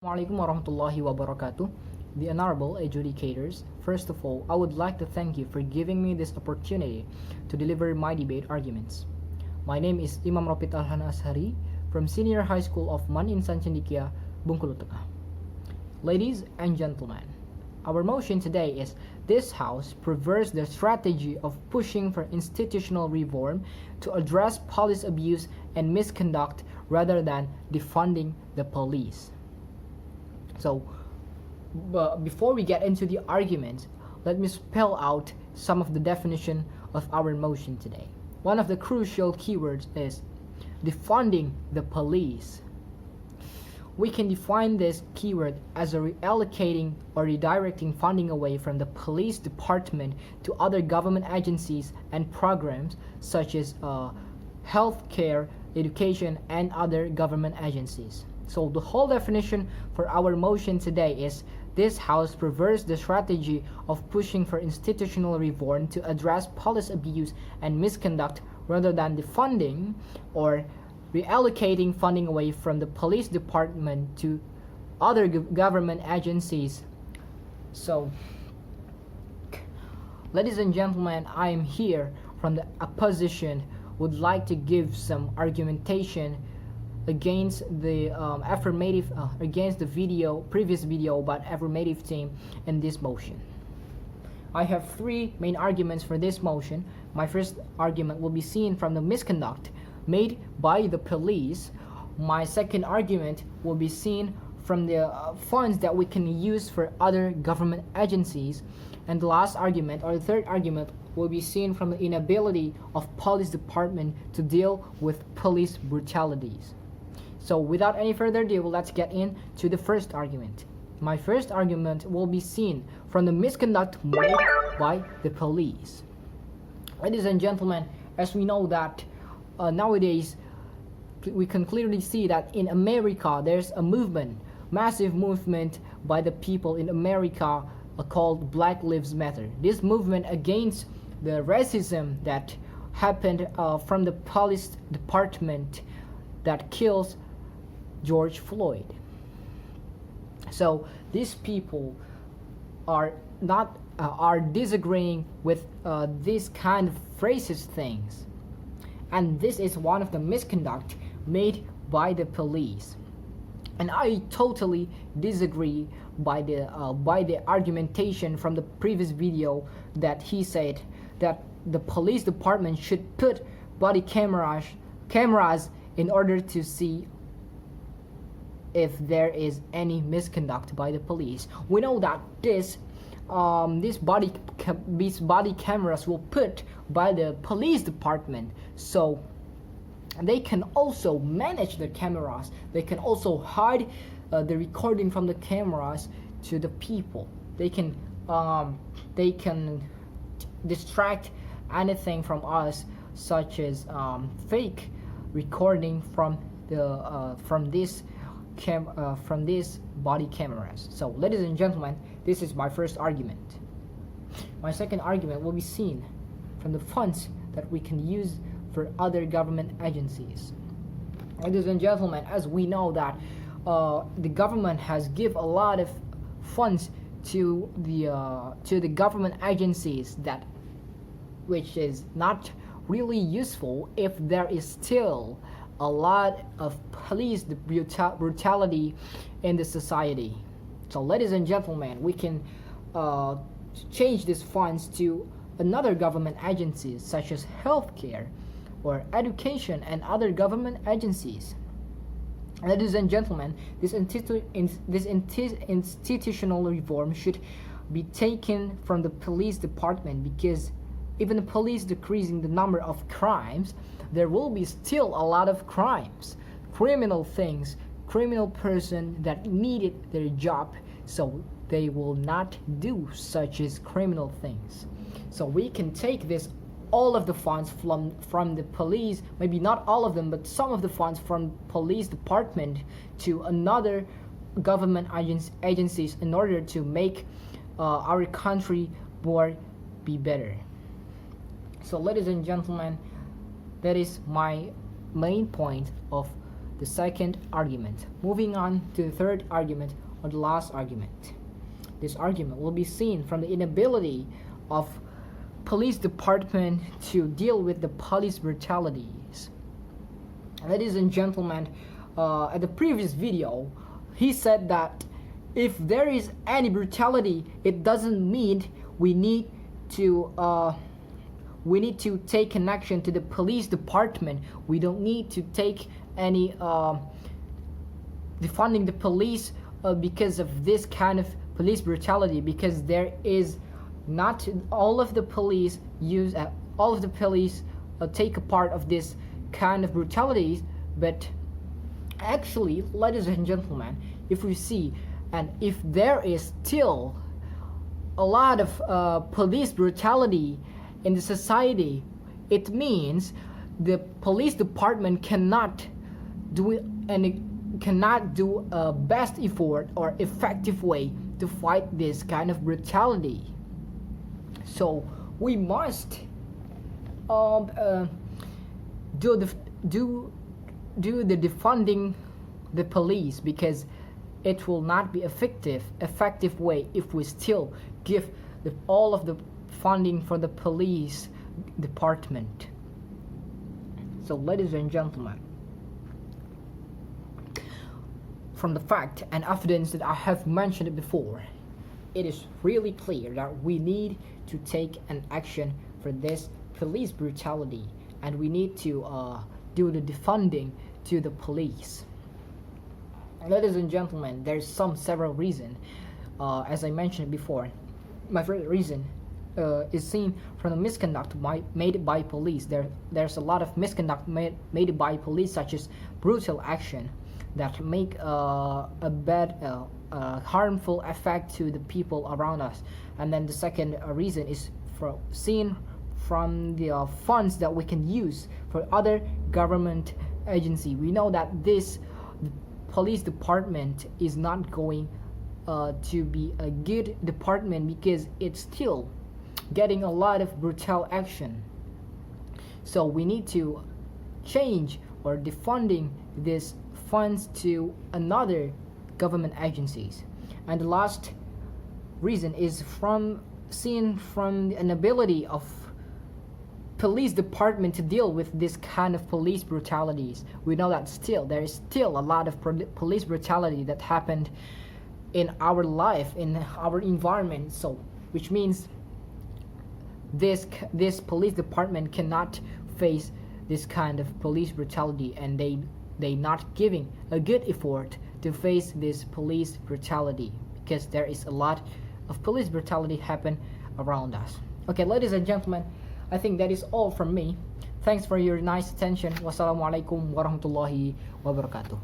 Assalamualaikum warahmatullahi wabarakatuh. The honorable adjudicators, first of all, I would like to thank you for giving me this opportunity to deliver my debate arguments. My name is Imam Ropit Alhan Ashari from Senior High School of Man Insan Cendekia, Bengkulu Tengah. Ladies and gentlemen, our motion today is this House perverts the strategy of pushing for institutional reform to address police abuse and misconduct rather than defunding the police. So, before we get into the argument, let me spell out some of the definition of our motion today. One of the crucial keywords is defunding the police. We can define this keyword as a reallocating or redirecting funding away from the police department to other government agencies and programs such as healthcare, education, and other government agencies. So the whole definition for our motion today is this House perverts the strategy of pushing for institutional reform to address police abuse and misconduct rather than defunding or reallocating funding away from the police department to other government agencies. So, ladies and gentlemen, I am here from the opposition, would like to give some argumentation against the against the previous video about affirmative team in this motion. I have three main arguments for this motion. My first argument will be seen from the misconduct made by the police. My second argument will be seen from the funds that we can use for other government agencies, and the last argument, or the third argument, will be seen from the inability of police department to deal with police brutalities. So without any further ado, let's get into the first argument. My first argument will be seen from the misconduct made by the police. Ladies and gentlemen, as we know that nowadays we can clearly see that in America there's a movement, massive movement by the people in America called Black Lives Matter. This movement against the racism that happened from the police department that kills George Floyd. So these people are not are disagreeing with this kind of racist things, and this is one of the misconduct made by the police. And I totally disagree by the argumentation from the previous video that he said that the police department should put body cameras in order to see if there is any misconduct by the police. We know that these body cameras will put by the police department, so they can also manage the cameras. They can also hide the recording from the cameras to the people. They can distract anything from us, such as fake recording from these body cameras. So, ladies and gentlemen, this is my first argument. My second argument will be seen from the funds that we can use for other government agencies. Ladies and gentlemen, as we know that the government has give a lot of funds to the government agencies, that which is not really useful if there is still a lot of police brutality in the society. So, ladies and gentlemen, we can change these funds to another government agencies such as healthcare or education and other government agencies. Ladies and gentlemen, this institutional reform should be taken from the police department, because even the police decreasing the number of crimes, there will be still a lot of crimes, criminal things, criminal person that needed their job, so they will not do such as criminal things. So we can take all of the funds from the police, maybe not all of them, but some of the funds from police department to another government agencies in order to make our country be better. So, ladies and gentlemen, that is my main point of the second argument. Moving on to the third argument, or the last argument. This argument will be seen from the inability of police department to deal with the police brutalities. Ladies and gentlemen, at the previous video, he said that if there is any brutality, it doesn't mean we need to take an action to the police department. We don't need to take any defunding the police because of this kind of police brutality, because there is not all of the police take a part of this kind of brutalities. But actually, ladies and gentlemen, if we see, and if there is still a lot of police brutality in the society, it means the police department cannot do a best effort or effective way to fight this kind of brutality. So we must do the defunding the police, because it will not be effective way if we still give all of the funding for the police department. So ladies and gentlemen, from the fact and evidence that I have mentioned before, it is really clear that we need to take an action for this police brutality, and we need to do the defunding to the police. Ladies and gentlemen, there's several reasons. As I mentioned before, my first reason is seen from the misconduct made by police. There's a lot of misconduct made by police, such as brutal action that make a bad harmful effect to the people around us. And then the second reason is seen from the funds that we can use for other government agency. We know that this police department is not going to be a good department, because it's still getting a lot of brutal action. So we need to change or defunding these funds to another government agencies. And the last reason is seen from the inability of police department to deal with this kind of police brutalities. We know that there is still a lot of police brutality that happened in our life, in our environment. So which means this police department cannot face this kind of police brutality, and they not giving a good effort to face this police brutality, because there is a lot of police brutality happen around us. Okay, ladies and gentlemen, I think that is all from me. Thanks for your nice attention. Wassalamualaikum warahmatullahi wabarakatuh.